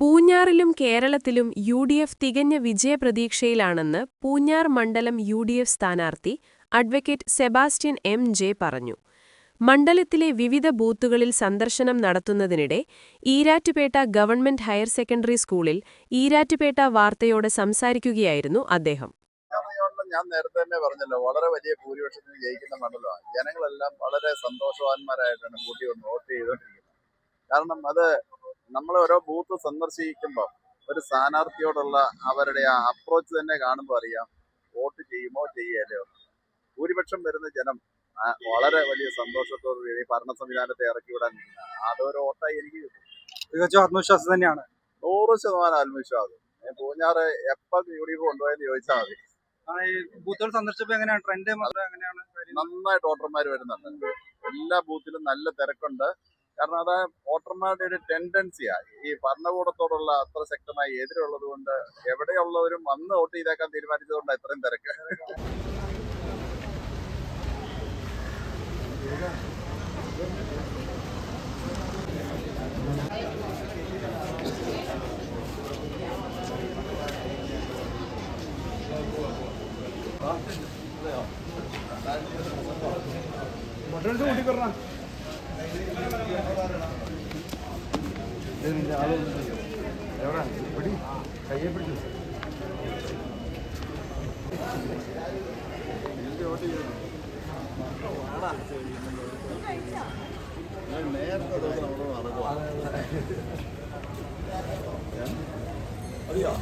പൂഞ്ഞാറിലും കേരളത്തിലും യുഡിഎഫ് തികഞ്ഞ വിജയപ്രതീക്ഷയിലാണെന്ന് പൂഞ്ഞാർ മണ്ഡലം യുഡിഎഫ് സ്ഥാനാർത്ഥി അഡ്വക്കേറ്റ് സെബാസ്റ്റ്യൻ എം.ജെ. പറഞ്ഞു. മണ്ഡലത്തിലെ വിവിധ ബൂത്തുകളിൽ സന്ദർശനം നടത്തുന്നതിനിടെ ഈരാറ്റുപേട്ട ഗവൺമെന്റ് ഹയർ സെക്കൻഡറി സ്കൂളിൽ ഈരാറ്റുപേട്ട വാർത്തയോട് സംസാരിക്കുകയായിരുന്നു അദ്ദേഹം. ഞാൻ നേരത്തെ തന്നെ പറഞ്ഞല്ലോ, വളരെ വലിയ ഭൂരിപക്ഷത്തിന് ജയിക്കുന്ന മണ്ഡലമാണ്. ജനങ്ങളെല്ലാം വളരെ സന്തോഷവാന്മാരായിട്ടാണ് കൂട്ടി വന്ന് വോട്ട് ചെയ്തുകൊണ്ടിരിക്കുന്നത്. കാരണം അത് നമ്മൾ ഓരോ ബൂത്ത് സന്ദർശിക്കുമ്പോൾ ഒരു സ്ഥാനാർത്ഥിയോടുള്ള അവരുടെ ആ അപ്രോച്ച് തന്നെ കാണുമ്പോൾ അറിയാം വോട്ട് ചെയ്യുമോ ചെയ്യലോ. ഭൂരിപക്ഷം വരുന്ന ജനം വളരെ വലിയ സന്തോഷത്തോടുകൂടി ഭരണ സംവിധാനത്തെ ഇറക്കി വിടാൻ അതൊരു വോട്ടായി എനിക്ക് തികച്ചും ആത്മവിശ്വാസം തന്നെയാണ്. 100% ആത്മവിശ്വാസം. പൂഞ്ഞാറ് എപ്പോൾ യുഡിഎഫ് കൊണ്ടുപോയെന്ന് ചോദിച്ചാൽ മതി. ബൂത്തുകൾ സന്ദർശിച്ചപ്പോൾ എങ്ങനെയാണ് ട്രെൻഡ് എങ്ങനെയാണ്? നന്നായിട്ട് വോട്ടർമാർ വരുന്നുണ്ട്. എല്ലാ ബൂത്തിലും നല്ല തിരക്കുണ്ട്. കാരണം അത് വോട്ടർമാരുടെ ഒരു ടെൻഡൻസിയാണ്. ഈ ഭരണകൂടത്തോടുള്ള അത്ര ശക്തമായി എതിരുള്ളത് കൊണ്ട് എവിടെയുള്ളവരും വന്ന് വോട്ട് ചെയ്തേക്കാൻ തീരുമാനിച്ചതുകൊണ്ട് ഇത്രയും തിരക്ക്. നേരത്തെ ദിവസം നമ്മളോട് അറിയോ?